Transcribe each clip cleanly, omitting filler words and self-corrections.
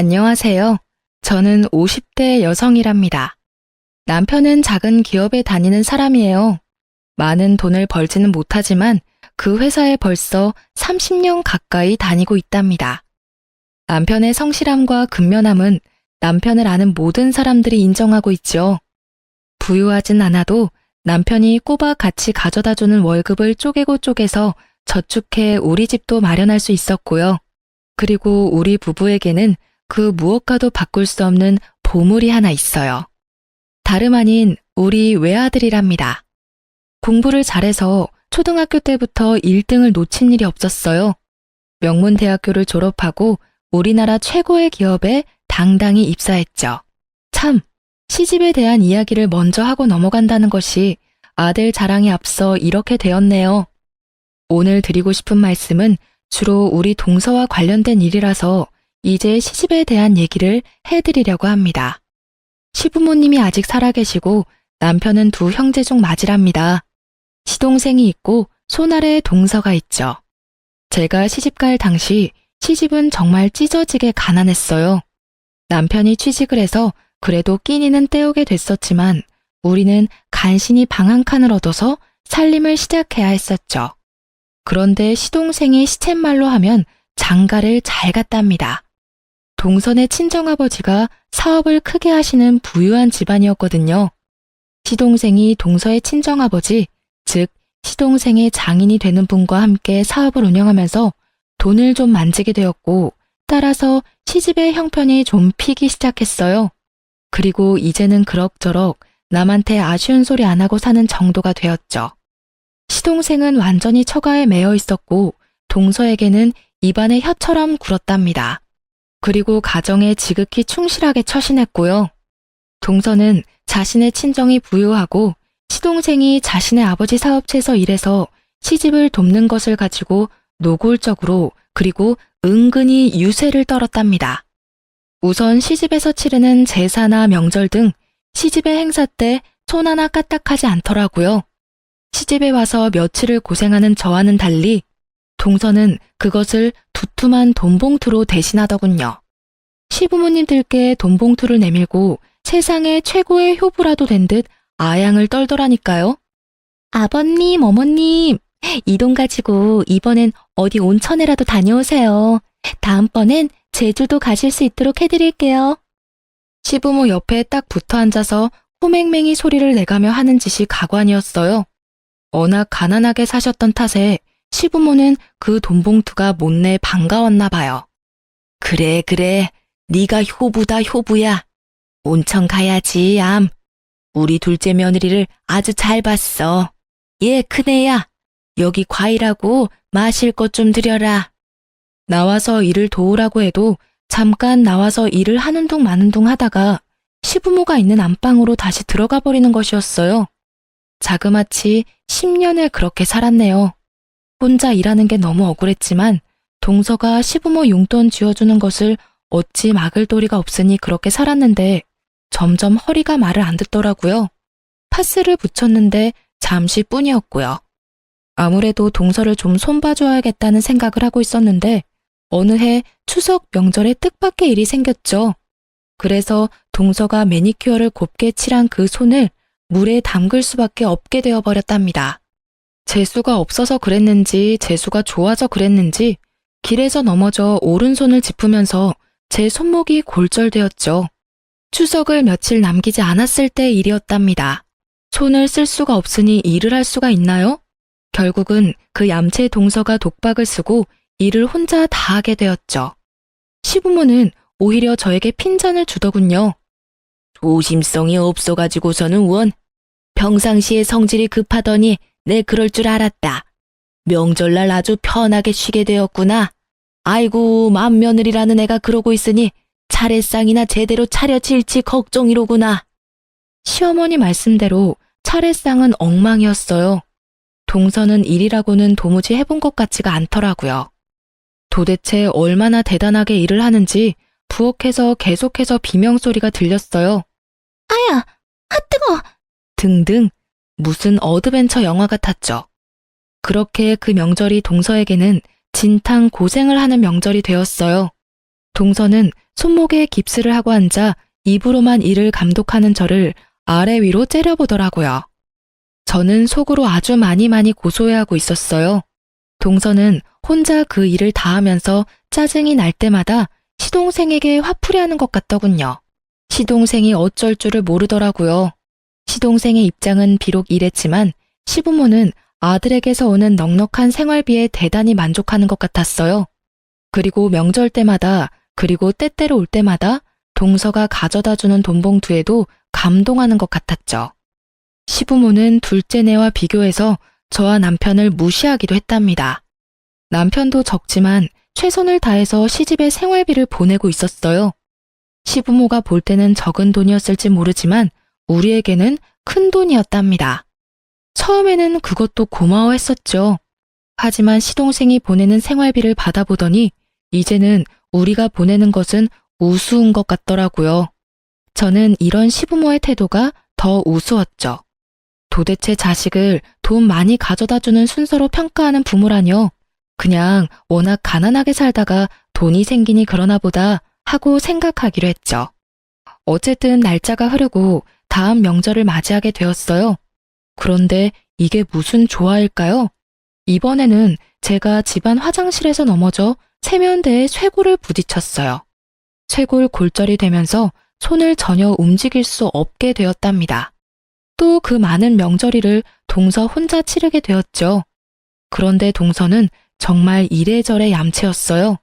안녕하세요. 저는 50대 여성이랍니다. 남편은 작은 기업에 다니는 사람이에요. 많은 돈을 벌지는 못하지만 그 회사에 벌써 30년 가까이 다니고 있답니다. 남편의 성실함과 근면함은 남편을 아는 모든 사람들이 인정하고 있죠. 부유하진 않아도 남편이 꼬박 같이 가져다주는 월급을 쪼개고 쪼개서 저축해 우리 집도 마련할 수 있었고요. 그리고 우리 부부에게는 그 무엇과도 바꿀 수 없는 보물이 하나 있어요. 다름 아닌 우리 외아들이랍니다. 공부를 잘해서 초등학교 때부터 1등을 놓친 일이 없었어요. 명문대학교를 졸업하고 우리나라 최고의 기업에 당당히 입사했죠. 참, 시집에 대한 이야기를 먼저 하고 넘어간다는 것이 아들 자랑에 앞서 이렇게 되었네요. 오늘 드리고 싶은 말씀은 주로 우리 동서와 관련된 일이라서 이제 시집에 대한 얘기를 해드리려고 합니다. 시부모님이 아직 살아계시고 남편은 두 형제 중 맞이랍니다. 시동생이 있고 손아래 동서가 있죠. 제가 시집갈 당시 시집은 정말 찢어지게 가난했어요. 남편이 취직을 해서 그래도 끼니는 때우게 됐었지만 우리는 간신히 방 한 칸을 얻어서 살림을 시작해야 했었죠. 그런데 시동생이 시쳇말로 하면 장가를 잘 갔답니다. 동선의 친정아버지가 사업을 크게 하시는 부유한 집안이었거든요. 시동생이 동서의 친정아버지, 즉 시동생의 장인이 되는 분과 함께 사업을 운영하면서 돈을 좀 만지게 되었고 따라서 시집의 형편이 좀 피기 시작했어요. 그리고 이제는 그럭저럭 남한테 아쉬운 소리 안 하고 사는 정도가 되었죠. 시동생은 완전히 처가에 매여 있었고 동서에게는 입안에 혀처럼 굴었답니다. 그리고 가정에 지극히 충실하게 처신했고요. 동서는 자신의 친정이 부유하고 시동생이 자신의 아버지 사업체에서 일해서 시집을 돕는 것을 가지고 노골적으로 그리고 은근히 유세를 떨었답니다. 우선 시집에서 치르는 제사나 명절 등 시집의 행사 때 손 하나 까딱하지 않더라고요. 시집에 와서 며칠을 고생하는 저와는 달리 동서는 그것을 두툼한 돈봉투로 대신하더군요. 시부모님들께 돈봉투를 내밀고 세상의 최고의 효부라도 된 듯 아양을 떨더라니까요. 아버님, 어머님, 이 돈 가지고 이번엔 어디 온천에라도 다녀오세요. 다음번엔 제주도 가실 수 있도록 해드릴게요. 시부모 옆에 딱 붙어 앉아서 호맹맹이 소리를 내가며 하는 짓이 가관이었어요. 워낙 가난하게 사셨던 탓에 시부모는 그 돈봉투가 못내 반가웠나 봐요. 그래, 네가 효부다, 효부야. 온천 가야지, 암. 우리 둘째 며느리를 아주 잘 봤어. 얘 큰애야. 여기 과일하고 마실 것 좀 드려라. 나와서 일을 도우라고 해도 잠깐 나와서 일을 하는 둥 마는 둥 하다가 시부모가 있는 안방으로 다시 들어가 버리는 것이었어요. 자그마치 10년을 그렇게 살았네요. 혼자 일하는 게 너무 억울했지만 동서가 시부모 용돈 쥐어주는 것을 어찌 막을 도리가 없으니 그렇게 살았는데 점점 허리가 말을 안 듣더라고요. 파스를 붙였는데 잠시뿐이었고요. 아무래도 동서를 좀 손봐줘야겠다는 생각을 하고 있었는데 어느 해 추석 명절에 뜻밖의 일이 생겼죠. 그래서 동서가 매니큐어를 곱게 칠한 그 손을 물에 담글 수밖에 없게 되어버렸답니다. 재수가 없어서 그랬는지 재수가 좋아서 그랬는지 길에서 넘어져 오른손을 짚으면서 제 손목이 골절되었죠. 추석을 며칠 남기지 않았을 때 일이었답니다. 손을 쓸 수가 없으니 일을 할 수가 있나요? 결국은 그 얌체 동서가 독박을 쓰고 일을 혼자 다 하게 되었죠. 시부모는 오히려 저에게 핀잔을 주더군요. 조심성이 없어가지고서는 원. 평상시에 성질이 급하더니 내 그럴 줄 알았다. 명절날 아주 편하게 쉬게 되었구나. 아이고, 맏며느리라는 애가 그러고 있으니 차례상이나 제대로 차려질지 걱정이로구나. 시어머니 말씀대로 차례상은 엉망이었어요. 동서는 일이라고는 도무지 해본 것 같지가 않더라고요. 도대체 얼마나 대단하게 일을 하는지 부엌에서 계속해서 비명소리가 들렸어요. 아야, 아 뜨거! 등등 무슨 어드벤처 영화 같았죠. 그렇게 그 명절이 동서에게는 진탕 고생을 하는 명절이 되었어요. 동서는 손목에 깁스를 하고 앉아 입으로만 일을 감독하는 저를 아래 위로 째려보더라고요. 저는 속으로 아주 많이 고소해하고 있었어요. 동서는 혼자 그 일을 다 하면서 짜증이 날 때마다 시동생에게 화풀이 하는 것 같더군요. 시동생이 어쩔 줄을 모르더라고요. 시동생의 입장은 비록 이랬지만 시부모는 아들에게서 오는 넉넉한 생활비에 대단히 만족하는 것 같았어요. 그리고 명절 때마다 그리고 때때로 올 때마다 동서가 가져다주는 돈봉투에도 감동하는 것 같았죠. 시부모는 둘째네와 비교해서 저와 남편을 무시하기도 했답니다. 남편도 적지만 최선을 다해서 시집의 생활비를 보내고 있었어요. 시부모가 볼 때는 적은 돈이었을지 모르지만 우리에게는 큰 돈이었답니다. 처음에는 그것도 고마워했었죠. 하지만 시동생이 보내는 생활비를 받아보더니 이제는 우리가 보내는 것은 우스운 것 같더라고요. 저는 이런 시부모의 태도가 더 우스웠죠. 도대체 자식을 돈 많이 가져다주는 순서로 평가하는 부모라뇨. 그냥 워낙 가난하게 살다가 돈이 생기니 그러나 보다 하고 생각하기로 했죠. 어쨌든 날짜가 흐르고 다음 명절을 맞이하게 되었어요. 그런데 이게 무슨 조화일까요? 이번에는 제가 집안 화장실에서 넘어져 세면대에 쇄골을 부딪혔어요. 쇄골 골절이 되면서 손을 전혀 움직일 수 없게 되었답니다. 또 그 많은 명절일을 동서 혼자 치르게 되었죠. 그런데 동서는 정말 이래저래 얌체였어요.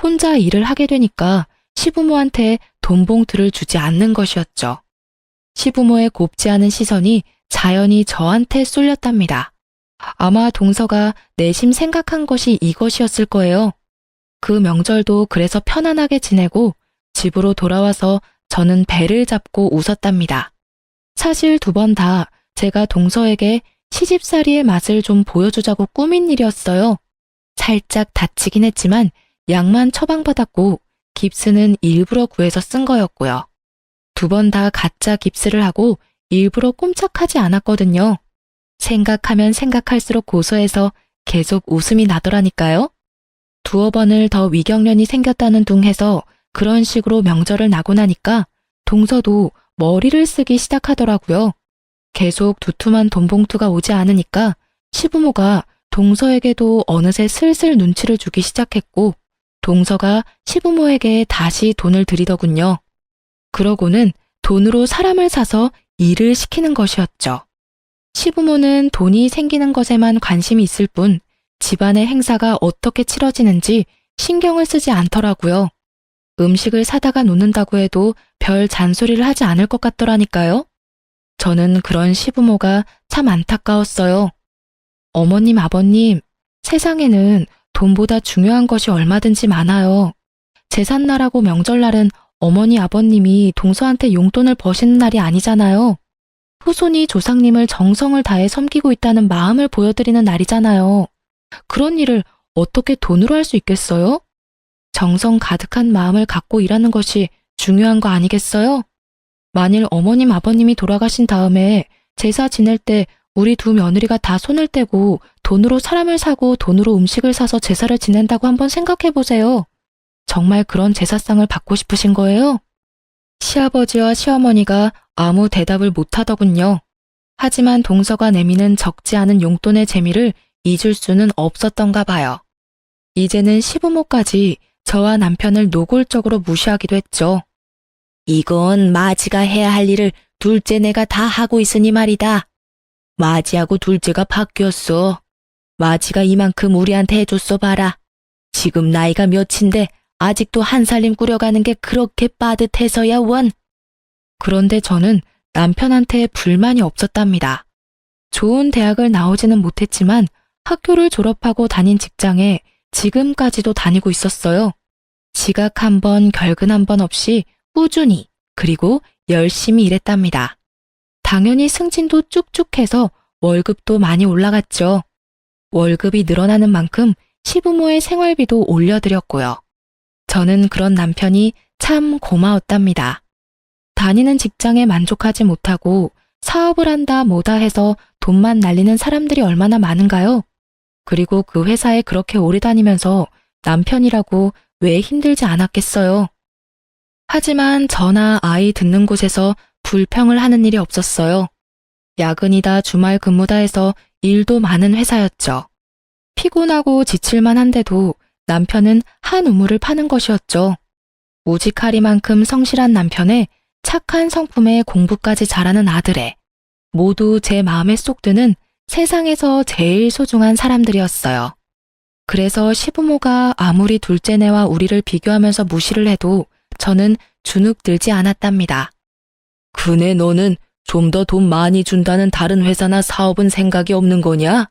혼자 일을 하게 되니까 시부모한테 돈봉투를 주지 않는 것이었죠. 시부모의 곱지 않은 시선이 자연히 저한테 쏠렸답니다. 아마 동서가 내심 생각한 것이 이것이었을 거예요. 그 명절도 그래서 편안하게 지내고 집으로 돌아와서 저는 배를 잡고 웃었답니다. 사실 2번 다 제가 동서에게 시집살이의 맛을 좀 보여주자고 꾸민 일이었어요. 살짝 다치긴 했지만 약만 처방받았고 깁스는 일부러 구해서 쓴 거였고요. 2번 다 가짜 깁스를 하고 일부러 꼼짝하지 않았거든요. 생각하면 생각할수록 고소해서 계속 웃음이 나더라니까요. 2번을 더 위경련이 생겼다는 둥 해서 그런 식으로 명절을 나고 나니까 동서도 머리를 쓰기 시작하더라고요. 계속 두툼한 돈봉투가 오지 않으니까 시부모가 동서에게도 어느새 슬슬 눈치를 주기 시작했고 동서가 시부모에게 다시 돈을 드리더군요. 그러고는 돈으로 사람을 사서 일을 시키는 것이었죠. 시부모는 돈이 생기는 것에만 관심이 있을 뿐 집안의 행사가 어떻게 치러지는지 신경을 쓰지 않더라고요. 음식을 사다가 놓는다고 해도 별 잔소리를 하지 않을 것 같더라니까요. 저는 그런 시부모가 참 안타까웠어요. 어머님, 아버님, 세상에는 돈보다 중요한 것이 얼마든지 많아요. 제삿날하고 명절날은 어머니, 아버님이 동서한테 용돈을 버시는 날이 아니잖아요. 후손이 조상님을 정성을 다해 섬기고 있다는 마음을 보여드리는 날이잖아요. 그런 일을 어떻게 돈으로 할 수 있겠어요? 정성 가득한 마음을 갖고 일하는 것이 중요한 거 아니겠어요? 만일 어머님, 아버님이 돌아가신 다음에 제사 지낼 때 우리 2 며느리가 다 손을 떼고 돈으로 사람을 사고 돈으로 음식을 사서 제사를 지낸다고 한번 생각해 보세요. 정말 그런 제사상을 받고 싶으신 거예요? 시아버지와 시어머니가 아무 대답을 못하더군요. 하지만 동서가 내미는 적지 않은 용돈의 재미를 잊을 수는 없었던가 봐요. 이제는 시부모까지 저와 남편을 노골적으로 무시하기도 했죠. 이건 마지가 해야 할 일을 둘째네가 다 하고 있으니 말이다. 마지하고 둘째가 바뀌었어. 마지가 이만큼 우리한테 해줬어 봐라. 지금 나이가 몇인데 아직도 한 살림 꾸려가는 게 그렇게 빠듯해서야 원. 그런데 저는 남편한테 불만이 없었답니다. 좋은 대학을 나오지는 못했지만 학교를 졸업하고 다닌 직장에 지금까지도 다니고 있었어요. 지각 한 번, 결근 한 번 없이 꾸준히 그리고 열심히 일했답니다. 당연히 승진도 쭉쭉 해서 월급도 많이 올라갔죠. 월급이 늘어나는 만큼 시부모의 생활비도 올려드렸고요. 저는 그런 남편이 참 고마웠답니다. 다니는 직장에 만족하지 못하고 사업을 한다 뭐다 해서 돈만 날리는 사람들이 얼마나 많은가요? 그리고 그 회사에 그렇게 오래 다니면서 남편이라고 왜 힘들지 않았겠어요. 하지만 저나 아이 듣는 곳에서 불평을 하는 일이 없었어요. 야근이다 주말 근무다 해서 일도 많은 회사였죠. 피곤하고 지칠만 한데도 남편은 한 우물을 파는 것이었죠. 우직하리만큼 성실한 남편에 착한 성품에 공부까지 잘하는 아들에 모두 제 마음에 쏙 드는 세상에서 제일 소중한 사람들이었어요. 그래서 시부모가 아무리 둘째네와 우리를 비교하면서 무시를 해도 저는 주눅 들지 않았답니다. 그네 너는 좀 더 돈 많이 준다는 다른 회사나 사업은 생각이 없는 거냐?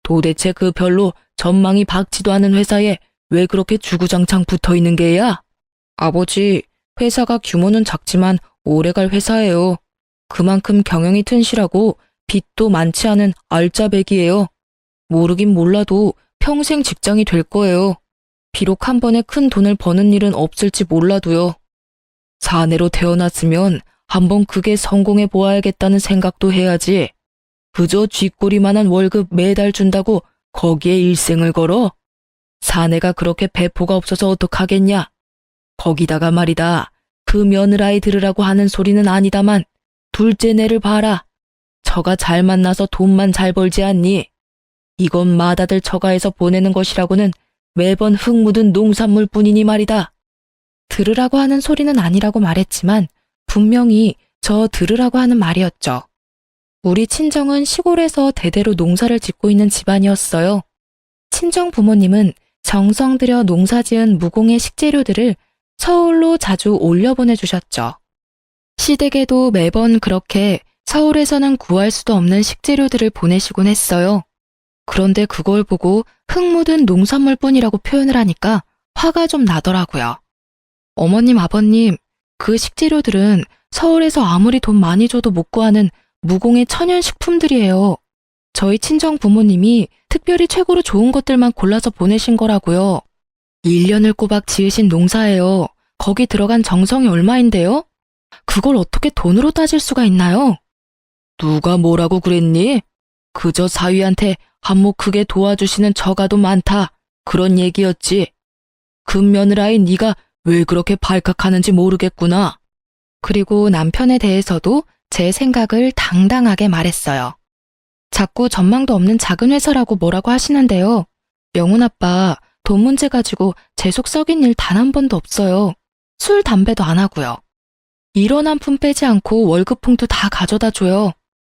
도대체 그 별로 전망이 밝지도 않은 회사에 왜 그렇게 주구장창 붙어 있는 게야? 아버지, 회사가 규모는 작지만 오래갈 회사예요. 그만큼 경영이 튼실하고 빚도 많지 않은 알짜배기예요. 모르긴 몰라도 평생 직장이 될 거예요. 비록 한 번에 큰 돈을 버는 일은 없을지 몰라도요. 사내로 태어났으면 한번 그게 성공해 보아야겠다는 생각도 해야지. 그저 쥐꼬리만한 월급 매달 준다고 거기에 일생을 걸어? 사내가 그렇게 배포가 없어서 어떡하겠냐? 거기다가 말이다. 그 며느라이 들으라고 하는 소리는 아니다만 둘째 내를 봐라. 처가 잘 만나서 돈만 잘 벌지 않니? 이건 맏아들 처가에서 보내는 것이라고는 매번 흙 묻은 농산물 뿐이니 말이다. 들으라고 하는 소리는 아니라고 말했지만 분명히 저 들으라고 하는 말이었죠. 우리 친정은 시골에서 대대로 농사를 짓고 있는 집안이었어요. 친정 부모님은 정성 들여 농사지은 무공의 식재료들을 서울로 자주 올려보내주셨죠. 시댁에도 매번 그렇게 서울에서는 구할 수도 없는 식재료들을 보내시곤 했어요. 그런데 그걸 보고 흙 묻은 농산물뿐이라고 표현을 하니까 화가 좀 나더라고요. 어머님, 아버님, 그 식재료들은 서울에서 아무리 돈 많이 줘도 못 구하는 무공의 천연식품들이에요. 저희 친정 부모님이 특별히 최고로 좋은 것들만 골라서 보내신 거라고요. 1년을 꼬박 지으신 농사예요. 거기 들어간 정성이 얼마인데요? 그걸 어떻게 돈으로 따질 수가 있나요? 누가 뭐라고 그랬니? 그저 사위한테 한몫 크게 도와주시는 처가도 많다. 그런 얘기였지. 그 며느라이 네가 왜 그렇게 발칵하는지 모르겠구나. 그리고 남편에 대해서도 제 생각을 당당하게 말했어요. 자꾸 전망도 없는 작은 회사라고 뭐라고 하시는데요. 명훈 아빠, 돈 문제 가지고 제 속 썩인 일 단 한 번도 없어요. 술, 담배도 안 하고요. 일원 한 푼 빼지 않고 월급 봉투 다 가져다 줘요.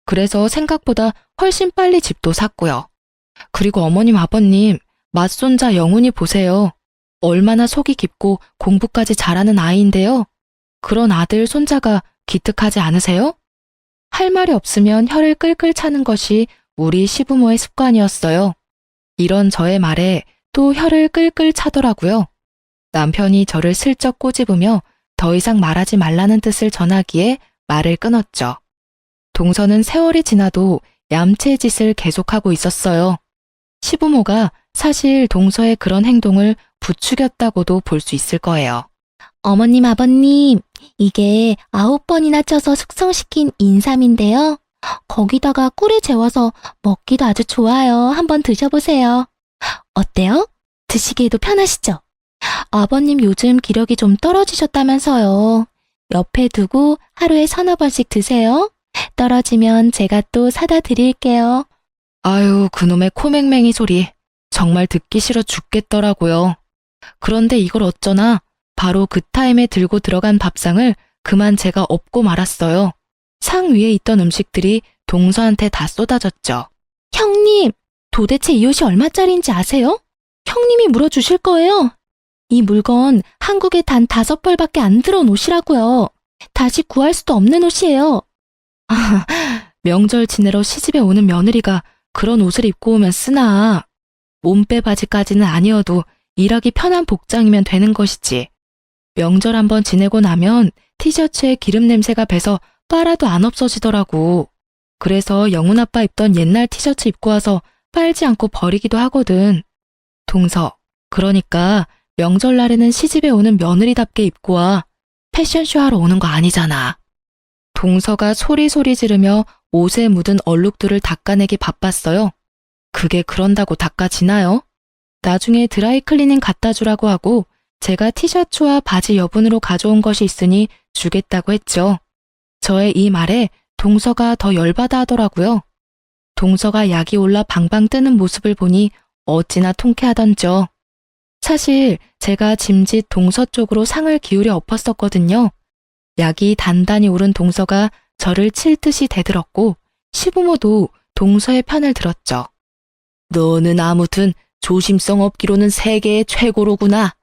그래서 생각보다 훨씬 빨리 집도 샀고요. 그리고 어머님, 아버님, 맏손자 영훈이 보세요. 얼마나 속이 깊고 공부까지 잘하는 아이인데요. 그런 아들, 손자가 기특하지 않으세요? 할 말이 없으면 혀를 끌끌 차는 것이 우리 시부모의 습관이었어요. 이런 저의 말에 또 혀를 끌끌 차더라고요. 남편이 저를 슬쩍 꼬집으며 더 이상 말하지 말라는 뜻을 전하기에 말을 끊었죠. 동서는 세월이 지나도 얌체 짓을 계속하고 있었어요. 시부모가 사실 동서의 그런 행동을 부추겼다고도 볼 수 있을 거예요. 어머님, 아버님, 이게 9번이나 쪄서 숙성시킨 인삼인데요. 거기다가 꿀이 재워서 먹기도 아주 좋아요. 한번 드셔보세요. 어때요? 드시기에도 편하시죠? 아버님 요즘 기력이 좀 떨어지셨다면서요. 옆에 두고 하루에 3~4번씩 드세요. 떨어지면 제가 또 사다 드릴게요. 아유, 그놈의 코맹맹이 소리. 정말 듣기 싫어 죽겠더라고요. 그런데 이걸 어쩌나 바로 그 타임에 들고 들어간 밥상을 그만 제가 엎고 말았어요. 상 위에 있던 음식들이 동서한테 다 쏟아졌죠. 형님, 도대체 이 옷이 얼마짜리인지 아세요? 형님이 물어주실 거예요. 이 물건 한국에 단 5벌밖에 안 들어온 옷이라고요. 다시 구할 수도 없는 옷이에요. 명절 지내러 시집에 오는 며느리가 그런 옷을 입고 오면 쓰나. 몸빼 바지까지는 아니어도 일하기 편한 복장이면 되는 것이지. 명절 한번 지내고 나면 티셔츠에 기름 냄새가 배서 빨아도 안 없어지더라고. 그래서 영훈 아빠 입던 옛날 티셔츠 입고 와서 빨지 않고 버리기도 하거든. 동서, 그러니까 명절날에는 시집에 오는 며느리답게 입고 와. 패션쇼 하러 오는 거 아니잖아. 동서가 소리소리 지르며 옷에 묻은 얼룩들을 닦아내기 바빴어요. 그게 그런다고 닦아지나요? 나중에 드라이클리닝 갖다 주라고 하고 제가 티셔츠와 바지 여분으로 가져온 것이 있으니 주겠다고 했죠. 저의 이 말에 동서가 더 열받아 하더라고요. 동서가 약이 올라 방방 뜨는 모습을 보니 어찌나 통쾌하던죠. 사실 제가 짐짓 동서 쪽으로 상을 기울여 엎었었거든요. 약이 단단히 오른 동서가 저를 칠 듯이 대들었고 시부모도 동서의 편을 들었죠. 너는 아무튼 조심성 없기로는 세계의 최고로구나.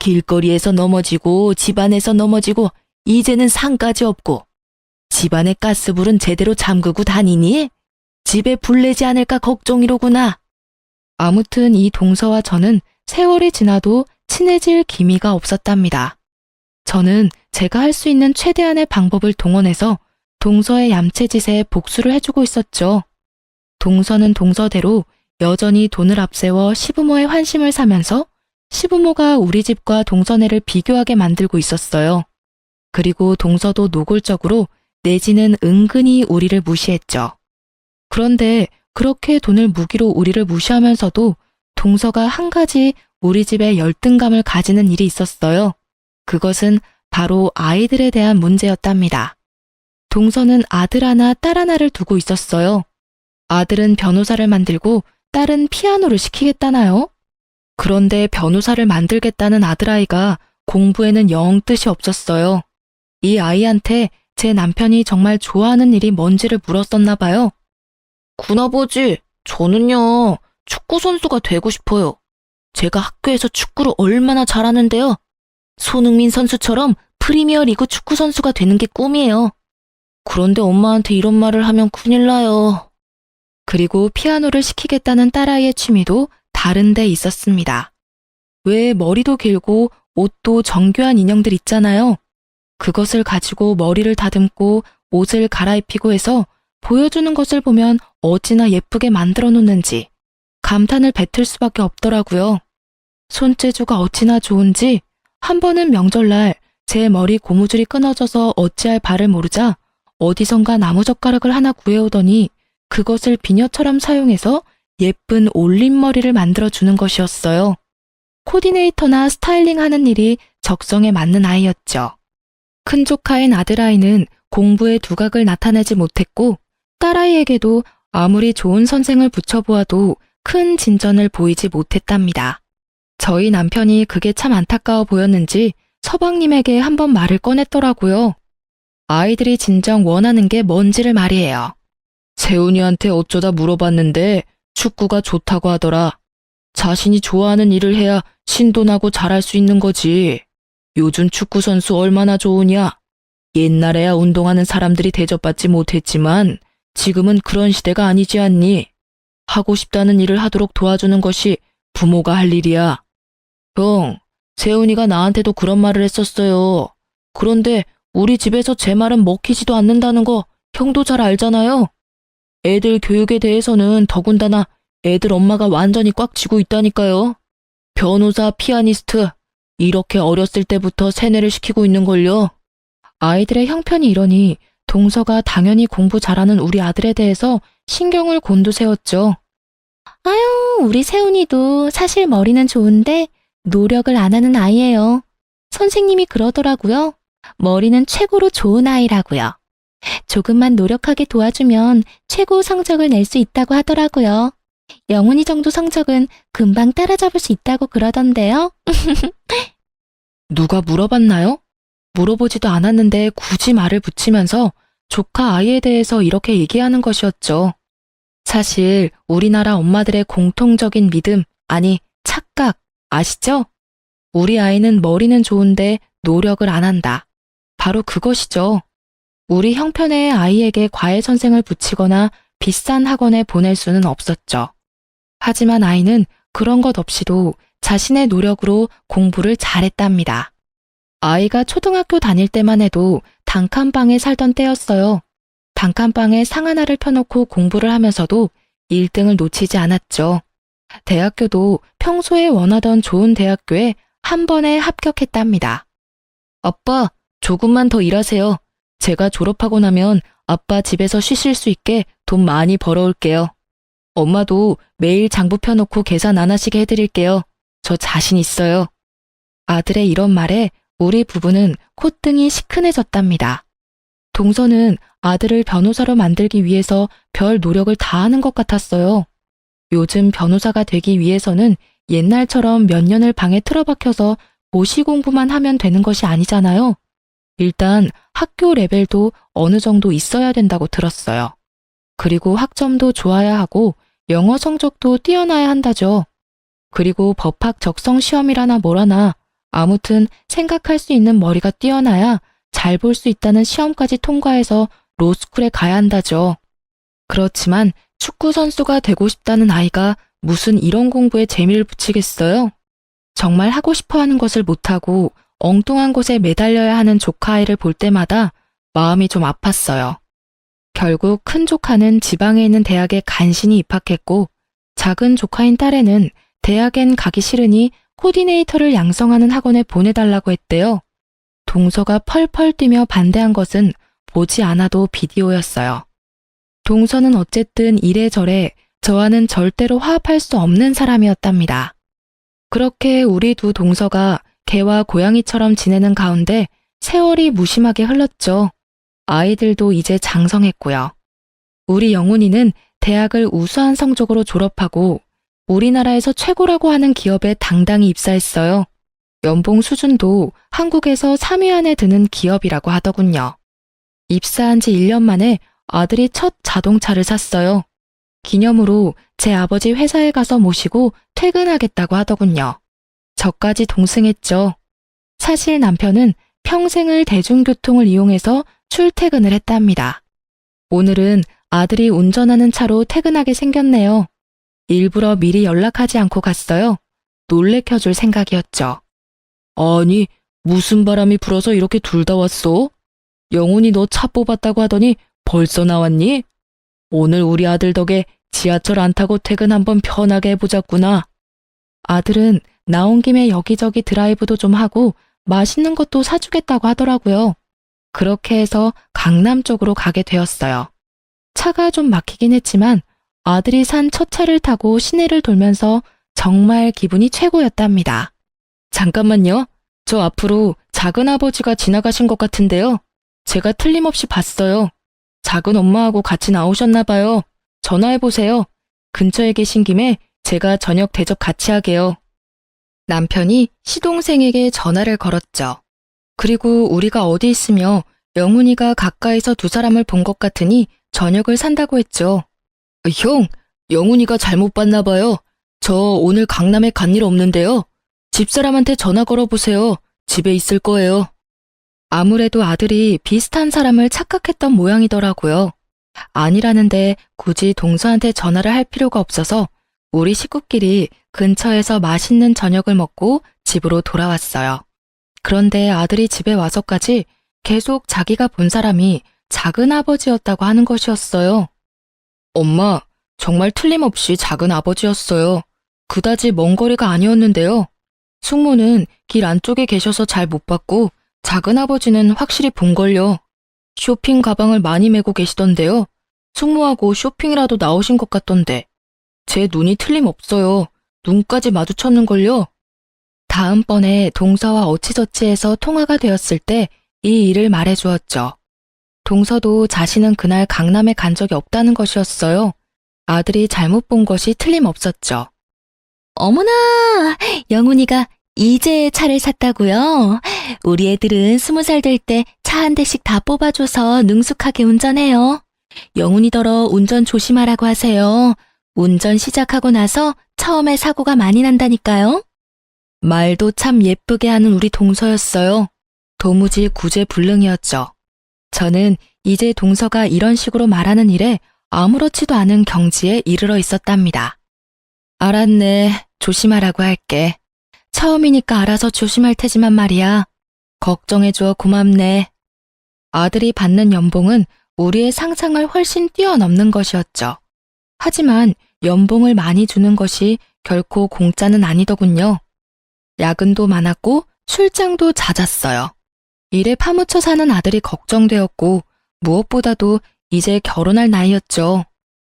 길거리에서 넘어지고 집안에서 넘어지고 이제는 상까지 없고 집안의 가스불은 제대로 잠그고 다니니? 집에 불 내지 않을까 걱정이로구나. 아무튼 이 동서와 저는 세월이 지나도 친해질 기미가 없었답니다. 저는 제가 할 수 있는 최대한의 방법을 동원해서 동서의 얌체짓에 복수를 해주고 있었죠. 동서는 동서대로 여전히 돈을 앞세워 시부모의 환심을 사면서 시부모가 우리 집과 동서네를 비교하게 만들고 있었어요. 그리고 동서도 노골적으로 내지는 은근히 우리를 무시했죠. 그런데 그렇게 돈을 무기로 우리를 무시하면서도 동서가 한 가지 우리 집에 열등감을 가지는 일이 있었어요. 그것은 바로 아이들에 대한 문제였답니다. 동서는 아들 하나, 딸 하나를 두고 있었어요. 아들은 변호사를 만들고 딸은 피아노를 시키겠다나요? 그런데 변호사를 만들겠다는 아들아이가 공부에는 영 뜻이 없었어요. 이 아이한테 제 남편이 정말 좋아하는 일이 뭔지를 물었었나 봐요. 군아버지, 저는요, 축구선수가 되고 싶어요. 제가 학교에서 축구를 얼마나 잘하는데요. 손흥민 선수처럼 프리미어리그 축구선수가 되는 게 꿈이에요. 그런데 엄마한테 이런 말을 하면 큰일 나요. 그리고 피아노를 시키겠다는 딸아이의 취미도 다른 데 있었습니다. 왜 머리도 길고 옷도 정교한 인형들 있잖아요. 그것을 가지고 머리를 다듬고 옷을 갈아입히고 해서 보여주는 것을 보면 어찌나 예쁘게 만들어 놓는지 감탄을 뱉을 수밖에 없더라고요. 손재주가 어찌나 좋은지 한 번은 명절날 제 머리 고무줄이 끊어져서 어찌할 바를 모르자 어디선가 나무젓가락을 하나 구해오더니 그것을 비녀처럼 사용해서 예쁜 올림머리를 만들어주는 것이었어요. 코디네이터나 스타일링하는 일이 적성에 맞는 아이였죠. 큰 조카인 아들아이는 공부에 두각을 나타내지 못했고 딸아이에게도 아무리 좋은 선생을 붙여보아도 큰 진전을 보이지 못했답니다. 저희 남편이 그게 참 안타까워 보였는지 서방님에게 한번 말을 꺼냈더라고요. 아이들이 진정 원하는 게 뭔지를 말이에요. 세훈이한테 어쩌다 물어봤는데 축구가 좋다고 하더라. 자신이 좋아하는 일을 해야 신도나고 잘할 수 있는 거지. 요즘 축구 선수 얼마나 좋으냐. 옛날에야 운동하는 사람들이 대접받지 못했지만 지금은 그런 시대가 아니지 않니? 하고 싶다는 일을 하도록 도와주는 것이 부모가 할 일이야. 형, 세훈이가 나한테도 그런 말을 했었어요. 그런데 우리 집에서 제 말은 먹히지도 않는다는 거 형도 잘 알잖아요. 애들 교육에 대해서는 더군다나 애들 엄마가 완전히 꽉 쥐고 있다니까요. 변호사, 피아니스트, 이렇게 어렸을 때부터 세뇌를 시키고 있는걸요. 아이들의 형편이 이러니 동서가 당연히 공부 잘하는 우리 아들에 대해서 신경을 곤두세웠죠. 아유, 우리 세훈이도 사실 머리는 좋은데 노력을 안 하는 아이예요. 선생님이 그러더라고요. 머리는 최고로 좋은 아이라고요. 조금만 노력하게 도와주면 최고 성적을 낼 수 있다고 하더라고요. 영훈이 정도 성적은 금방 따라잡을 수 있다고 그러던데요. 누가 물어봤나요? 물어보지도 않았는데 굳이 말을 붙이면서 조카 아이에 대해서 이렇게 얘기하는 것이었죠. 사실 우리나라 엄마들의 공통적인 믿음, 아니 착각, 아시죠? 우리 아이는 머리는 좋은데 노력을 안 한다. 바로 그것이죠. 우리 형편의 아이에게 과외 선생을 붙이거나 비싼 학원에 보낼 수는 없었죠. 하지만 아이는 그런 것 없이도 자신의 노력으로 공부를 잘했답니다. 아이가 초등학교 다닐 때만 해도 단칸방에 살던 때였어요. 단칸방에 상 하나를 펴놓고 공부를 하면서도 1등을 놓치지 않았죠. 대학교도 평소에 원하던 좋은 대학교에 한 번에 합격했답니다. 아빠, 조금만 더 일하세요. 제가 졸업하고 나면 아빠 집에서 쉬실 수 있게 돈 많이 벌어올게요. 엄마도 매일 장부 펴놓고 계산 안 하시게 해드릴게요. 저 자신 있어요. 아들의 이런 말에 우리 부부는 콧등이 시큰해졌답니다. 동서는 아들을 변호사로 만들기 위해서 별 노력을 다하는 것 같았어요. 요즘 변호사가 되기 위해서는 옛날처럼 몇 년을 방에 틀어박혀서 고시 공부만 하면 되는 것이 아니잖아요. 일단 학교 레벨도 어느 정도 있어야 된다고 들었어요. 그리고 학점도 좋아야 하고 영어 성적도 뛰어나야 한다죠. 그리고 법학 적성 시험이라나 뭐라나 아무튼 생각할 수 있는 머리가 뛰어나야 잘 볼 수 있다는 시험까지 통과해서 로스쿨에 가야 한다죠. 그렇지만 축구 선수가 되고 싶다는 아이가 무슨 이런 공부에 재미를 붙이겠어요? 정말 하고 싶어 하는 것을 못하고 엉뚱한 곳에 매달려야 하는 조카 아이를 볼 때마다 마음이 좀 아팠어요. 결국 큰 조카는 지방에 있는 대학에 간신히 입학했고 작은 조카인 딸애는 대학엔 가기 싫으니 코디네이터를 양성하는 학원에 보내달라고 했대요. 동서가 펄펄 뛰며 반대한 것은 보지 않아도 비디오였어요. 동서는 어쨌든 이래저래 저와는 절대로 화합할 수 없는 사람이었답니다. 그렇게 우리 두 동서가 개와 고양이처럼 지내는 가운데 세월이 무심하게 흘렀죠. 아이들도 이제 장성했고요. 우리 영훈이는 대학을 우수한 성적으로 졸업하고 우리나라에서 최고라고 하는 기업에 당당히 입사했어요. 연봉 수준도 한국에서 3위 안에 드는 기업이라고 하더군요. 입사한 지 1년 만에 아들이 첫 자동차를 샀어요. 기념으로 제 아버지 회사에 가서 모시고 퇴근하겠다고 하더군요. 저까지 동승했죠. 사실 남편은 평생을 대중교통을 이용해서 출퇴근을 했답니다. 오늘은 아들이 운전하는 차로 퇴근하게 생겼네요. 일부러 미리 연락하지 않고 갔어요. 놀래켜줄 생각이었죠. 아니, 무슨 바람이 불어서 이렇게 둘 다 왔어? 영훈이 너 차 뽑았다고 하더니 벌써 나왔니? 오늘 우리 아들 덕에 지하철 안 타고 퇴근 한번 편하게 해보자꾸나. 아들은 나온 김에 여기저기 드라이브도 좀 하고 맛있는 것도 사주겠다고 하더라고요. 그렇게 해서 강남 쪽으로 가게 되었어요. 차가 좀 막히긴 했지만 아들이 산 첫 차를 타고 시내를 돌면서 정말 기분이 최고였답니다. 잠깐만요. 저 앞으로 작은아버지가 지나가신 것 같은데요. 제가 틀림없이 봤어요. 작은 엄마하고 같이 나오셨나 봐요. 전화해보세요. 근처에 계신 김에 제가 저녁 대접 같이 하게요. 남편이 시동생에게 전화를 걸었죠. 그리고 우리가 어디 있으며 영훈이가 가까이서 두 사람을 본 것 같으니 저녁을 산다고 했죠. 형, 영훈이가 잘못 봤나 봐요. 저 오늘 강남에 간 일 없는데요. 집사람한테 전화 걸어보세요. 집에 있을 거예요. 아무래도 아들이 비슷한 사람을 착각했던 모양이더라고요. 아니라는데 굳이 동서한테 전화를 할 필요가 없어서 우리 식구끼리 근처에서 맛있는 저녁을 먹고 집으로 돌아왔어요. 그런데 아들이 집에 와서까지 계속 자기가 본 사람이 작은아버지였다고 하는 것이었어요. 엄마, 정말 틀림없이 작은아버지였어요. 그다지 먼 거리가 아니었는데요. 숙모는 길 안쪽에 계셔서 잘 못 봤고 작은아버지는 확실히 본걸요. 쇼핑 가방을 많이 메고 계시던데요. 숙모하고 쇼핑이라도 나오신 것 같던데. 제 눈이 틀림없어요. 눈까지 마주쳤는걸요. 다음번에 동서와 어찌저찌해서 통화가 되었을 때 이 일을 말해주었죠. 동서도 자신은 그날 강남에 간 적이 없다는 것이었어요. 아들이 잘못 본 것이 틀림없었죠. 어머나, 영훈이가 이제 차를 샀다고요? 우리 애들은 20살 될 때 차 한 대씩 다 뽑아줘서 능숙하게 운전해요. 영훈이더러 운전 조심하라고 하세요. 운전 시작하고 나서 처음에 사고가 많이 난다니까요. 말도 참 예쁘게 하는 우리 동서였어요. 도무지 구제불능이었죠. 저는 이제 동서가 이런 식으로 말하는 일에 아무렇지도 않은 경지에 이르러 있었답니다. 알았네. 조심하라고 할게. 처음이니까 알아서 조심할 테지만 말이야. 걱정해줘 고맙네. 아들이 받는 연봉은 우리의 상상을 훨씬 뛰어넘는 것이었죠. 하지만 연봉을 많이 주는 것이 결코 공짜는 아니더군요. 야근도 많았고 출장도 잦았어요. 일에 파묻혀 사는 아들이 걱정되었고 무엇보다도 이제 결혼할 나이였죠.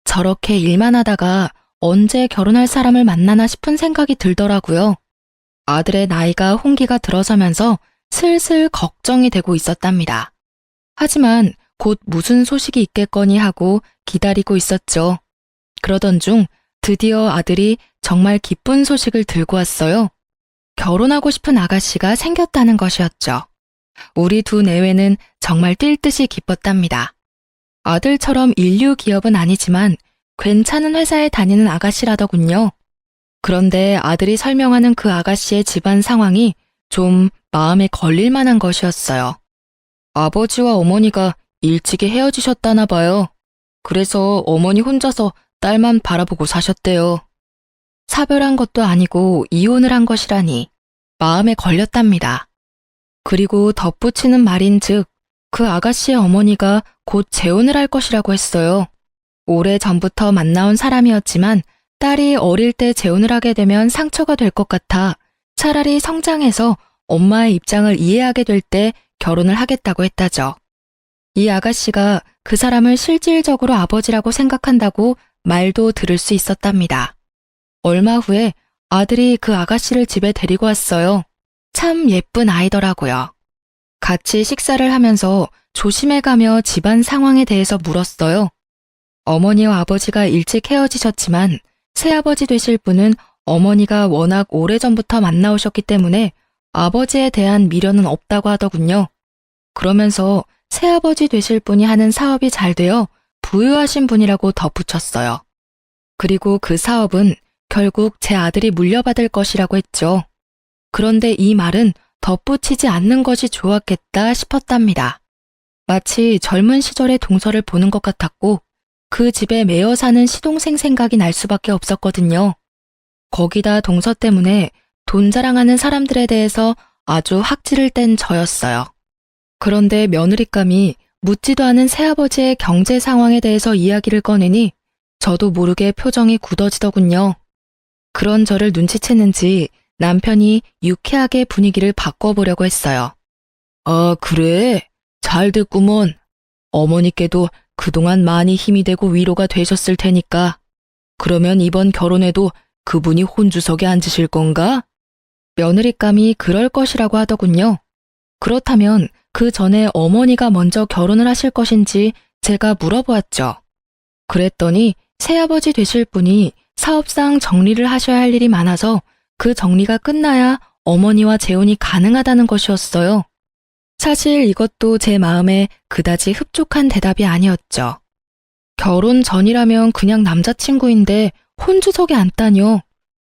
저렇게 일만 하다가 언제 결혼할 사람을 만나나 싶은 생각이 들더라고요. 아들의 나이가 홍기가 들어서면서 슬슬 걱정이 되고 있었답니다. 하지만 곧 무슨 소식이 있겠거니 하고 기다리고 있었죠. 그러던 중 드디어 아들이 정말 기쁜 소식을 들고 왔어요. 결혼하고 싶은 아가씨가 생겼다는 것이었죠. 우리 두 내외는 정말 뛸 듯이 기뻤답니다. 아들처럼 인류 기업은 아니지만 괜찮은 회사에 다니는 아가씨라더군요. 그런데 아들이 설명하는 그 아가씨의 집안 상황이 좀 마음에 걸릴 만한 것이었어요. 아버지와 어머니가 일찍이 헤어지셨다나 봐요. 그래서 어머니 혼자서 딸만 바라보고 사셨대요. 사별한 것도 아니고 이혼을 한 것이라니 마음에 걸렸답니다. 그리고 덧붙이는 말인즉 그 아가씨의 어머니가 곧 재혼을 할 것이라고 했어요. 오래전부터 만나온 사람이었지만 딸이 어릴 때 재혼을 하게 되면 상처가 될 것 같아 차라리 성장해서 엄마의 입장을 이해하게 될 때 결혼을 하겠다고 했다죠. 이 아가씨가 그 사람을 실질적으로 아버지라고 생각한다고 말도 들을 수 있었답니다. 얼마 후에 아들이 그 아가씨를 집에 데리고 왔어요. 참 예쁜 아이더라고요. 같이 식사를 하면서 조심해가며 집안 상황에 대해서 물었어요. 어머니와 아버지가 일찍 헤어지셨지만 새아버지 되실 분은 어머니가 워낙 오래전부터 만나오셨기 때문에 아버지에 대한 미련은 없다고 하더군요. 그러면서 새아버지 되실 분이 하는 사업이 잘 되어 부유하신 분이라고 덧붙였어요. 그리고 그 사업은 결국 제 아들이 물려받을 것이라고 했죠. 그런데 이 말은 덧붙이지 않는 것이 좋았겠다 싶었답니다. 마치 젊은 시절의 동서를 보는 것 같았고 그 집에 매여 사는 시동생 생각이 날 수밖에 없었거든요. 거기다 동서 때문에 돈 자랑하는 사람들에 대해서 아주 학지를 뗀 저였어요. 그런데 며느리감이 묻지도 않은 새아버지의 경제 상황에 대해서 이야기를 꺼내니 저도 모르게 표정이 굳어지더군요. 그런 저를 눈치챘는지 남편이 유쾌하게 분위기를 바꿔보려고 했어요. 아, 그래? 잘 됐구먼. 어머니께도 그동안 많이 힘이 되고 위로가 되셨을 테니까. 그러면 이번 결혼에도 그분이 혼주석에 앉으실 건가? 며느리감이 그럴 것이라고 하더군요. 그렇다면 그 전에 어머니가 먼저 결혼을 하실 것인지 제가 물어보았죠. 그랬더니 새아버지 되실 분이 사업상 정리를 하셔야 할 일이 많아서 그 정리가 끝나야 어머니와 재혼이 가능하다는 것이었어요. 사실 이것도 제 마음에 그다지 흡족한 대답이 아니었죠. 결혼 전이라면 그냥 남자친구인데 혼주석에 앉다뇨.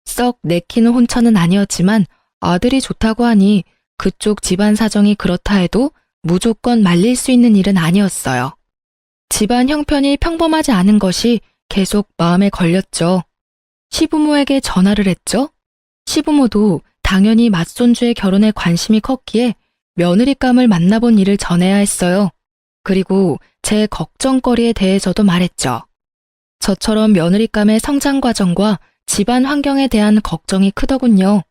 썩 내키는 혼처는 아니었지만 아들이 좋다고 하니 그쪽 집안 사정이 그렇다 해도 무조건 말릴 수 있는 일은 아니었어요. 집안 형편이 평범하지 않은 것이 계속 마음에 걸렸죠. 시부모에게 전화를 했죠. 시부모도 당연히 맏손주의 결혼에 관심이 컸기에 며느리감을 만나본 일을 전해야 했어요. 그리고 제 걱정거리에 대해서도 말했죠. 저처럼 며느리감의 성장 과정과 집안 환경에 대한 걱정이 크더군요.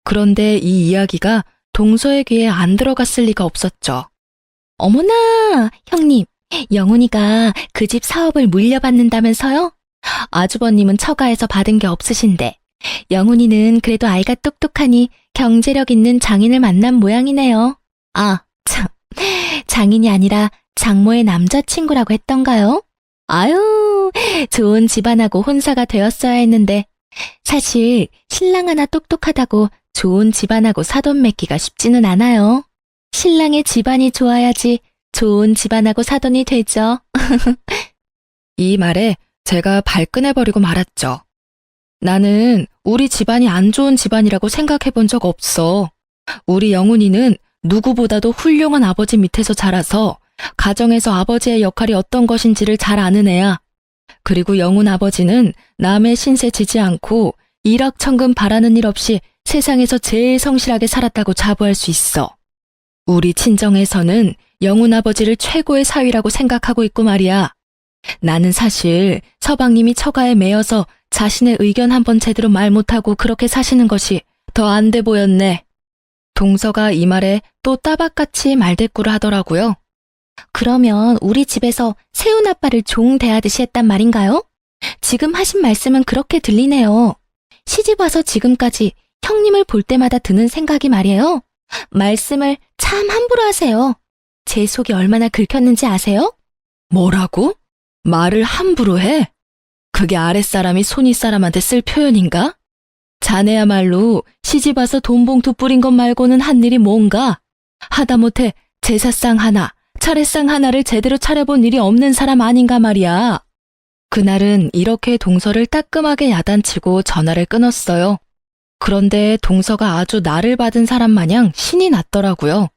그런데 이 이야기가 동서의 귀에 안 들어갔을 리가 없었죠. 어머나, 형님, 영훈이가 그 집 사업을 물려받는다면서요? 아주버님은 처가에서 받은 게 없으신데 영훈이는 그래도 아이가 똑똑하니 경제력 있는 장인을 만난 모양이네요. 아, 참, 장인이 아니라 장모의 남자친구라고 했던가요? 아유, 좋은 집안하고 혼사가 되었어야 했는데 사실 신랑 하나 똑똑하다고 좋은 집안하고 사돈 맺기가 쉽지는 않아요. 신랑의 집안이 좋아야지 좋은 집안하고 사돈이 되죠. 이 말에 제가 발끈해버리고 말았죠. 나는 우리 집안이 안 좋은 집안이라고 생각해 본 적 없어. 우리 영훈이는 누구보다도 훌륭한 아버지 밑에서 자라서 가정에서 아버지의 역할이 어떤 것인지를 잘 아는 애야. 그리고 영훈 아버지는 남의 신세 지지 않고 일확천금 바라는 일 없이 세상에서 제일 성실하게 살았다고 자부할 수 있어. 우리 친정에서는 영훈 아버지를 최고의 사위라고 생각하고 있고 말이야. 나는 사실 서방님이 처가에 매여서 자신의 의견 한번 제대로 말 못하고 그렇게 사시는 것이 더 안 돼 보였네. 동서가 이 말에 또 따박같이 말대꾸를 하더라고요. 그러면 우리 집에서 세훈 아빠를 종 대하듯이 했단 말인가요? 지금 하신 말씀은 그렇게 들리네요. 시집 와서 지금까지 형님을 볼 때마다 드는 생각이 말이에요. 말씀을 참 함부로 하세요. 제 속이 얼마나 긁혔는지 아세요? 뭐라고? 말을 함부로 해? 그게 아랫사람이 손윗사람한테 쓸 표현인가? 자네야말로 시집와서 돈봉투 뿌린 것 말고는 한 일이 뭔가? 하다못해 제사상 하나, 차례상 하나를 제대로 차려본 일이 없는 사람 아닌가 말이야. 그날은 이렇게 동서를 따끔하게 야단치고 전화를 끊었어요. 그런데 동서가 아주 나를 받은 사람 마냥 신이 났더라고요.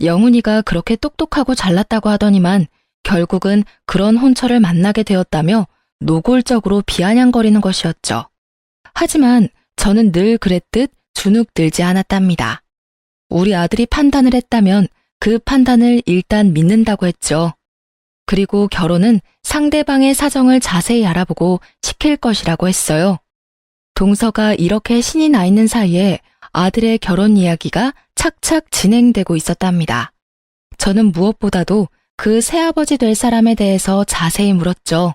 영훈이가 그렇게 똑똑하고 잘났다고 하더니만 결국은 그런 혼처를 만나게 되었다며 노골적으로 비아냥거리는 것이었죠. 하지만 저는 늘 그랬듯 주눅들지 않았답니다. 우리 아들이 판단을 했다면 그 판단을 일단 믿는다고 했죠. 그리고 결혼은 상대방의 사정을 자세히 알아보고 시킬 것이라고 했어요. 동서가 이렇게 신이 나 있는 사이에 아들의 결혼 이야기가 착착 진행되고 있었답니다. 저는 무엇보다도 그 새아버지 될 사람에 대해서 자세히 물었죠.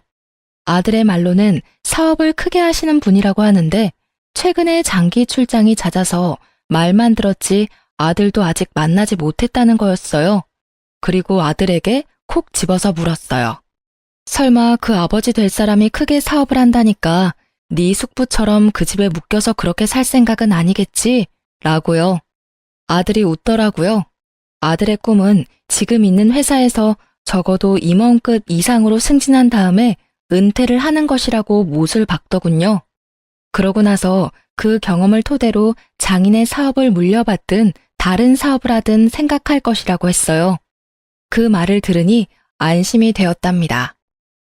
아들의 말로는 사업을 크게 하시는 분이라고 하는데 최근에 장기 출장이 잦아서 말만 들었지 아들도 아직 만나지 못했다는 거였어요. 그리고 아들에게 콕 집어서 물었어요. 설마 그 아버지 될 사람이 크게 사업을 한다니까 네 숙부처럼 그 집에 묶여서 그렇게 살 생각은 아니겠지? 라고요. 아들이 웃더라고요. 아들의 꿈은 지금 있는 회사에서 적어도 임원급 이상으로 승진한 다음에 은퇴를 하는 것이라고 못을 박더군요. 그러고 나서 그 경험을 토대로 장인의 사업을 물려받든 다른 사업을 하든 생각할 것이라고 했어요. 그 말을 들으니 안심이 되었답니다.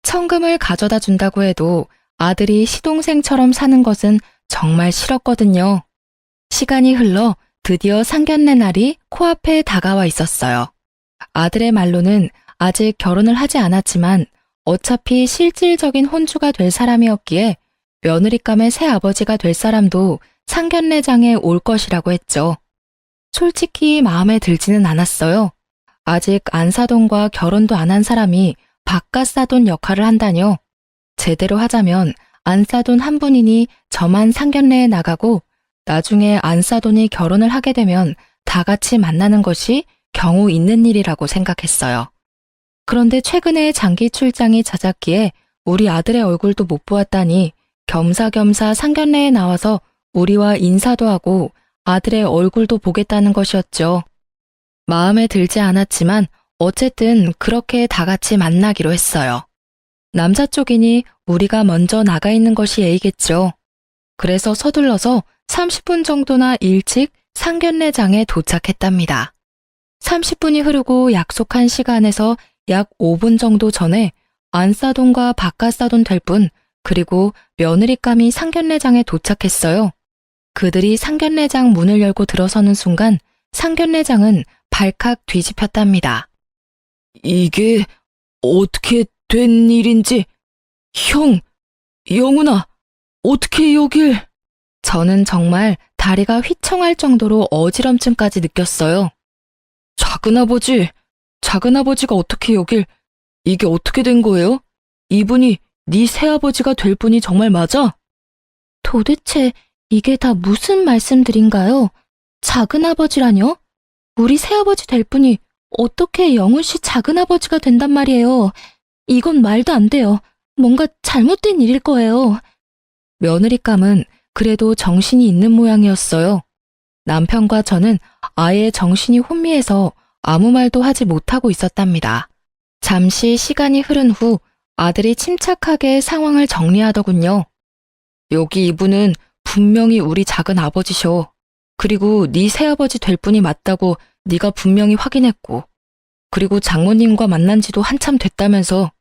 천금을 가져다 준다고 해도 아들이 시동생처럼 사는 것은 정말 싫었거든요. 시간이 흘러 드디어 상견례 날이 코앞에 다가와 있었어요. 아들의 말로는 아직 결혼을 하지 않았지만 어차피 실질적인 혼주가 될 사람이었기에 며느리감의 새아버지가 될 사람도 상견례장에 올 것이라고 했죠. 솔직히 마음에 들지는 않았어요. 아직 안사돈과 결혼도 안 한 사람이 바깥사돈 역할을 한다뇨. 제대로 하자면 안사돈 한 분이니 저만 상견례에 나가고 나중에 안사돈이 결혼을 하게 되면 다 같이 만나는 것이 경우 있는 일이라고 생각했어요. 그런데 최근에 장기 출장이 잦았기에 우리 아들의 얼굴도 못 보았다니 겸사겸사 상견례에 나와서 우리와 인사도 하고 아들의 얼굴도 보겠다는 것이었죠. 마음에 들지 않았지만 어쨌든 그렇게 다 같이 만나기로 했어요. 남자 쪽이니 우리가 먼저 나가 있는 것이 예의겠죠. 그래서 서둘러서 30분 정도나 일찍 상견례장에 도착했답니다. 30분이 흐르고 약속한 시간에서 약 5분 정도 전에 안사돈과 바깥사돈 될 분, 그리고 며느리감이 상견례장에 도착했어요. 그들이 상견례장 문을 열고 들어서는 순간 상견례장은 발칵 뒤집혔답니다. 이게 어떻게 된 일인지, 형, 영훈아, 어떻게 여길? 저는 정말 다리가 휘청할 정도로 어지럼증까지 느꼈어요. 작은아버지가 어떻게 여길? 이게 어떻게 된 거예요? 이분이 네 새아버지가 될 분이 정말 맞아? 도대체 이게 다 무슨 말씀들인가요? 작은아버지라뇨? 우리 새아버지 될 분이 어떻게 영훈 씨 작은아버지가 된단 말이에요. 이건 말도 안 돼요. 뭔가 잘못된 일일 거예요. 며느리감은 그래도 정신이 있는 모양이었어요. 남편과 저는 아예 정신이 혼미해서 아무 말도 하지 못하고 있었답니다. 잠시 시간이 흐른 후 아들이 침착하게 상황을 정리하더군요. 여기 이분은 분명히 우리 작은 아버지셔. 그리고 네 새아버지 될 분이 맞다고 네가 분명히 확인했고, 그리고 장모님과 만난 지도 한참 됐다면서.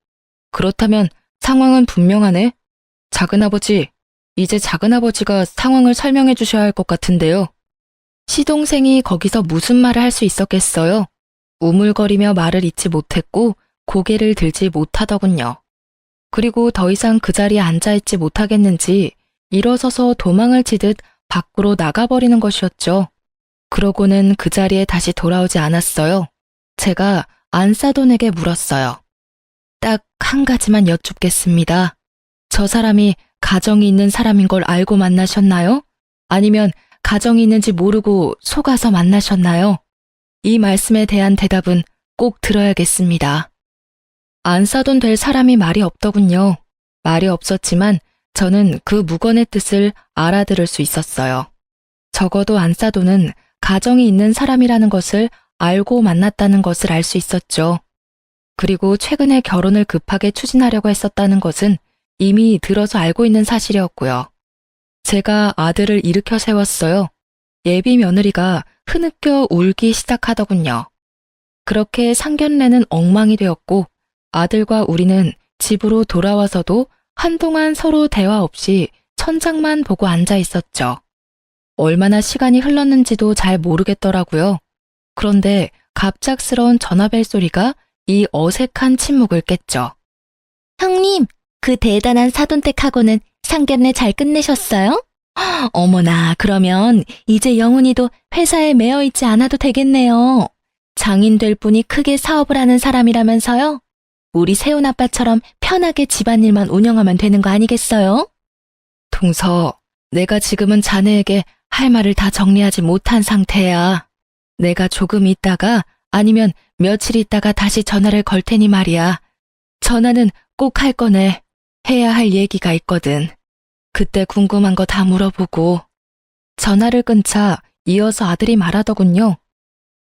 그렇다면 상황은 분명하네. 작은아버지, 이제 작은아버지가 상황을 설명해 주셔야 할 것 같은데요. 시동생이 거기서 무슨 말을 할 수 있었겠어요? 우물거리며 말을 잇지 못했고 고개를 들지 못하더군요. 그리고 더 이상 그 자리에 앉아있지 못하겠는지 일어서서 도망을 치듯 밖으로 나가버리는 것이었죠. 그러고는 그 자리에 다시 돌아오지 않았어요. 제가 안사돈에게 물었어요. 딱 한 가지만 여쭙겠습니다. 저 사람이 가정이 있는 사람인 걸 알고 만나셨나요? 아니면 가정이 있는지 모르고 속아서 만나셨나요? 이 말씀에 대한 대답은 꼭 들어야겠습니다. 안 싸돈 될 사람이 말이 없더군요. 말이 없었지만 저는 그 묵언의 뜻을 알아들을 수 있었어요. 적어도 안 싸돈은 가정이 있는 사람이라는 것을 알고 만났다는 것을 알 수 있었죠. 그리고 최근에 결혼을 급하게 추진하려고 했었다는 것은 이미 들어서 알고 있는 사실이었고요. 제가 아들을 일으켜 세웠어요. 예비 며느리가 흐느껴 울기 시작하더군요. 그렇게 상견례는 엉망이 되었고 아들과 우리는 집으로 돌아와서도 한동안 서로 대화 없이 천장만 보고 앉아 있었죠. 얼마나 시간이 흘렀는지도 잘 모르겠더라고요. 그런데 갑작스러운 전화벨 소리가 이 어색한 침묵을 깼죠. 형님, 그 대단한 사돈댁하고는 상견례 잘 끝내셨어요? 어머나, 그러면 이제 영훈이도 회사에 매여 있지 않아도 되겠네요. 장인 될 분이 크게 사업을 하는 사람이라면서요? 우리 세훈 아빠처럼 편하게 집안일만 운영하면 되는 거 아니겠어요? 동서, 내가 지금은 자네에게 할 말을 다 정리하지 못한 상태야. 내가 조금 있다가 아니면 며칠 있다가 다시 전화를 걸 테니 말이야. 전화는 꼭 할 거네. 해야 할 얘기가 있거든. 그때 궁금한 거 다 물어보고. 전화를 끊자 이어서 아들이 말하더군요.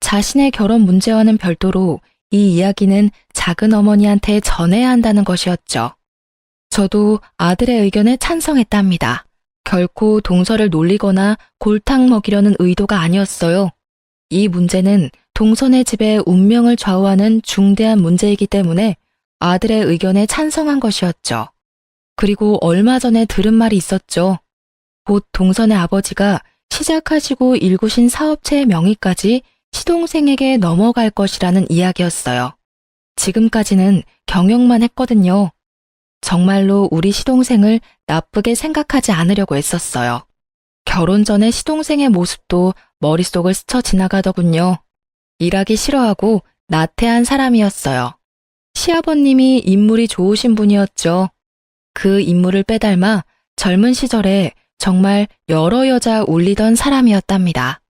자신의 결혼 문제와는 별도로 이 이야기는 작은 어머니한테 전해야 한다는 것이었죠. 저도 아들의 의견에 찬성했답니다. 결코 동서를 놀리거나 골탕 먹이려는 의도가 아니었어요. 이 문제는 동선의 집의 운명을 좌우하는 중대한 문제이기 때문에 아들의 의견에 찬성한 것이었죠. 그리고 얼마 전에 들은 말이 있었죠. 곧 동선의 아버지가 시작하시고 일구신 사업체의 명의까지 시동생에게 넘어갈 것이라는 이야기였어요. 지금까지는 경영만 했거든요. 정말로 우리 시동생을 나쁘게 생각하지 않으려고 했었어요. 결혼 전에 시동생의 모습도 머릿속을 스쳐 지나가더군요. 일하기 싫어하고 나태한 사람이었어요. 시아버님이 인물이 좋으신 분이었죠. 그 인물을 빼닮아 젊은 시절에 정말 여러 여자 울리던 사람이었답니다.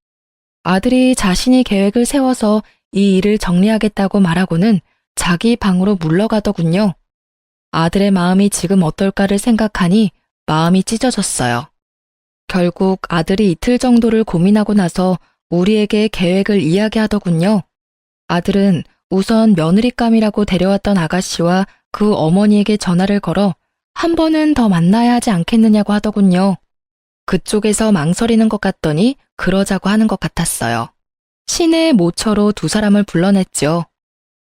아들이 자신이 계획을 세워서 이 일을 정리하겠다고 말하고는 자기 방으로 물러가더군요. 아들의 마음이 지금 어떨까를 생각하니 마음이 찢어졌어요. 결국 아들이 이틀 정도를 고민하고 나서 우리에게 계획을 이야기하더군요. 아들은 우선 며느리감이라고 데려왔던 아가씨와 그 어머니에게 전화를 걸어 한 번은 더 만나야 하지 않겠느냐고 하더군요. 그쪽에서 망설이는 것 같더니 그러자고 하는 것 같았어요. 시내 모처로 두 사람을 불러냈죠.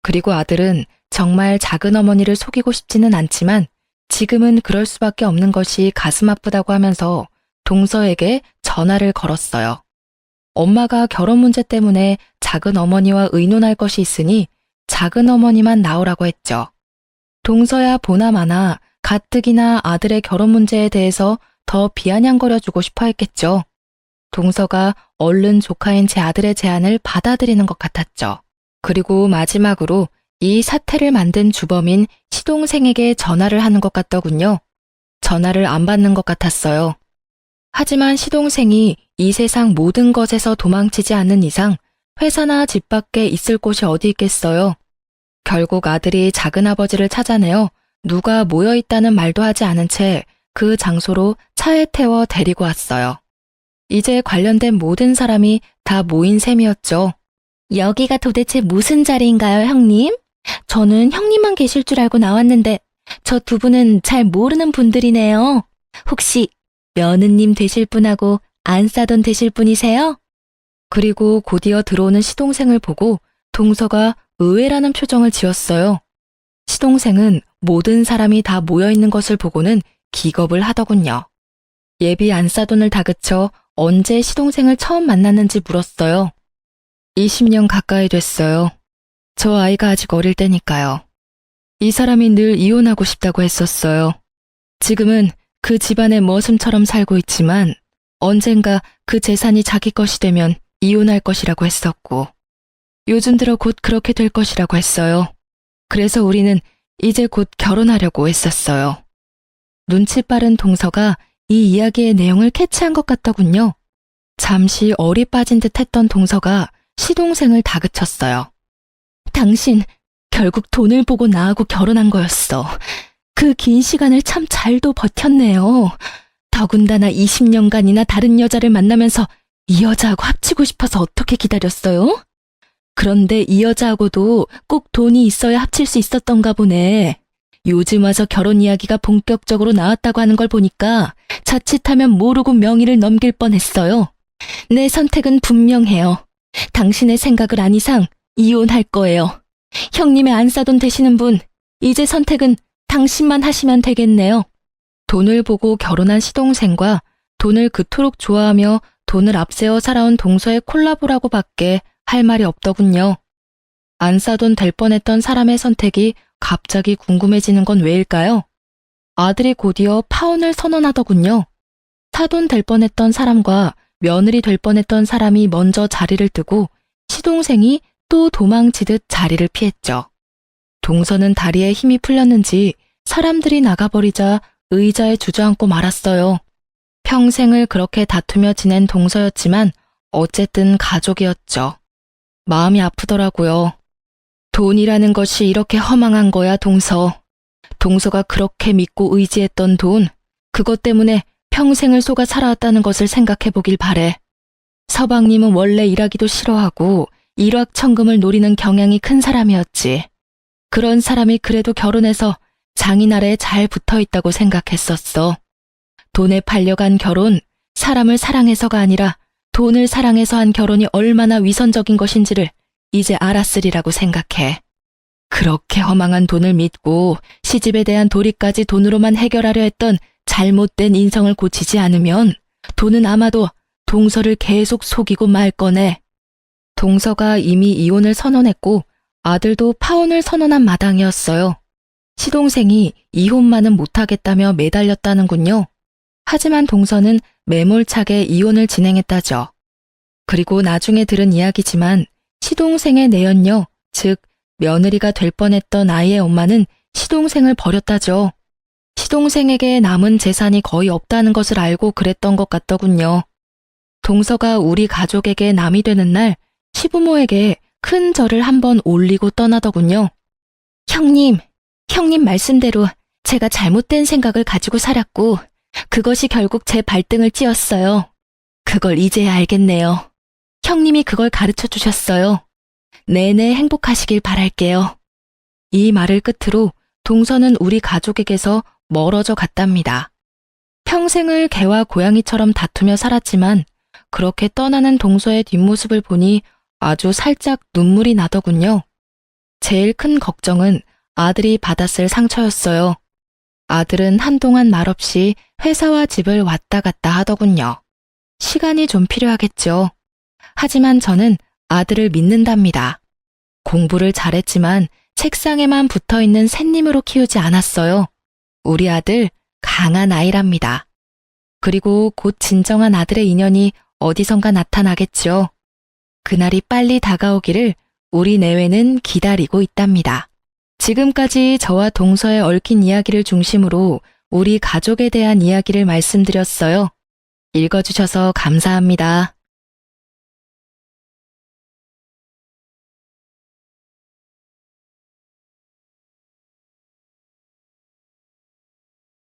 그리고 아들은 정말 작은 어머니를 속이고 싶지는 않지만 지금은 그럴 수밖에 없는 것이 가슴 아프다고 하면서 동서에게 전화를 걸었어요. 엄마가 결혼 문제 때문에 작은 어머니와 의논할 것이 있으니 작은 어머니만 나오라고 했죠. 동서야 보나마나 가뜩이나 아들의 결혼 문제에 대해서 더 비아냥거려주고 싶어 했겠죠. 동서가 얼른 조카인 제 아들의 제안을 받아들이는 것 같았죠. 그리고 마지막으로 이 사태를 만든 주범인 시동생에게 전화를 하는 것 같더군요. 전화를 안 받는 것 같았어요. 하지만 시동생이 이 세상 모든 것에서 도망치지 않는 이상 회사나 집 밖에 있을 곳이 어디 있겠어요. 결국 아들이 작은아버지를 찾아내어 누가 모여있다는 말도 하지 않은 채 그 장소로 차에 태워 데리고 왔어요. 이제 관련된 모든 사람이 다 모인 셈이었죠. 여기가 도대체 무슨 자리인가요, 형님? 저는 형님만 계실 줄 알고 나왔는데 저 두 분은 잘 모르는 분들이네요. 혹시 며느님 되실 분하고 안싸돈 되실 분이세요? 그리고 곧이어 들어오는 시동생을 보고 동서가 의외라는 표정을 지었어요. 시동생은 모든 사람이 다 모여있는 것을 보고는 기겁을 하더군요. 예비 안싸돈을 다그쳐 언제 시동생을 처음 만났는지 물었어요. 20년 가까이 됐어요. 저 아이가 아직 어릴 때니까요. 이 사람이 늘 이혼하고 싶다고 했었어요. 지금은 그 집안의 머슴처럼 살고 있지만 언젠가 그 재산이 자기 것이 되면 이혼할 것이라고 했었고 요즘 들어 곧 그렇게 될 것이라고 했어요. 그래서 우리는 이제 곧 결혼하려고 했었어요. 눈치 빠른 동서가 이 이야기의 내용을 캐치한 것 같더군요. 잠시 얼이 빠진 듯 했던 동서가 시동생을 다그쳤어요. 당신 결국 돈을 보고 나하고 결혼한 거였어. 그 긴 시간을 참 잘도 버텼네요. 더군다나 20년간이나 다른 여자를 만나면서 이 여자하고 합치고 싶어서 어떻게 기다렸어요? 그런데 이 여자하고도 꼭 돈이 있어야 합칠 수 있었던가 보네. 요즘 와서 결혼 이야기가 본격적으로 나왔다고 하는 걸 보니까 자칫하면 모르고 명의를 넘길 뻔했어요. 내 선택은 분명해요. 당신의 생각을 안 이상 이혼할 거예요. 형님의 안싸돈 되시는 분, 이제 선택은 당신만 하시면 되겠네요. 돈을 보고 결혼한 시동생과 돈을 그토록 좋아하며 돈을 앞세워 살아온 동서의 콜라보라고밖에 할 말이 없더군요. 안싸돈 될 뻔했던 사람의 선택이 갑자기 궁금해지는 건 왜일까요? 아들이 곧이어 파혼을 선언하더군요. 사돈 될 뻔했던 사람과 며느리 될 뻔했던 사람이 먼저 자리를 뜨고 시동생이 또 도망치듯 자리를 피했죠. 동서는 다리에 힘이 풀렸는지 사람들이 나가버리자 의자에 주저앉고 말았어요. 평생을 그렇게 다투며 지낸 동서였지만 어쨌든 가족이었죠. 마음이 아프더라고요. 돈이라는 것이 이렇게 허망한 거야, 동서. 동서가 그렇게 믿고 의지했던 돈, 그것 때문에 평생을 속아 살아왔다는 것을 생각해보길 바래. 서방님은 원래 일하기도 싫어하고 일확천금을 노리는 경향이 큰 사람이었지. 그런 사람이 그래도 결혼해서 장인 아래에 잘 붙어있다고 생각했었어. 돈에 팔려간 결혼, 사람을 사랑해서가 아니라 돈을 사랑해서 한 결혼이 얼마나 위선적인 것인지를 이제 알았으리라고 생각해. 그렇게 허망한 돈을 믿고 시집에 대한 도리까지 돈으로만 해결하려 했던 잘못된 인성을 고치지 않으면 돈은 아마도 동서를 계속 속이고 말 거네. 동서가 이미 이혼을 선언했고 아들도 파혼을 선언한 마당이었어요. 시동생이 이혼만은 못하겠다며 매달렸다는군요. 하지만 동서는 매몰차게 이혼을 진행했다죠. 그리고 나중에 들은 이야기지만 시동생의 내연녀, 즉 며느리가 될 뻔했던 아이의 엄마는 시동생을 버렸다죠. 시동생에게 남은 재산이 거의 없다는 것을 알고 그랬던 것 같더군요. 동서가 우리 가족에게 남이 되는 날 시부모에게 큰 절을 한번 올리고 떠나더군요. 형님 말씀대로 제가 잘못된 생각을 가지고 살았고 그것이 결국 제 발등을 찧었어요. 그걸 이제야 알겠네요. 형님이 그걸 가르쳐 주셨어요. 내내 행복하시길 바랄게요. 이 말을 끝으로 동서는 우리 가족에게서 멀어져 갔답니다. 평생을 개와 고양이처럼 다투며 살았지만 그렇게 떠나는 동서의 뒷모습을 보니 아주 살짝 눈물이 나더군요. 제일 큰 걱정은 아들이 받았을 상처였어요. 아들은 한동안 말없이 회사와 집을 왔다 갔다 하더군요. 시간이 좀 필요하겠죠. 하지만 저는 아들을 믿는답니다. 공부를 잘했지만 책상에만 붙어있는 샌님으로 키우지 않았어요. 우리 아들 강한 아이랍니다. 그리고 곧 진정한 아들의 인연이 어디선가 나타나겠죠. 그날이 빨리 다가오기를 우리 내외는 기다리고 있답니다. 지금까지 저와 동서의 얽힌 이야기를 중심으로 우리 가족에 대한 이야기를 말씀드렸어요. 읽어주셔서 감사합니다.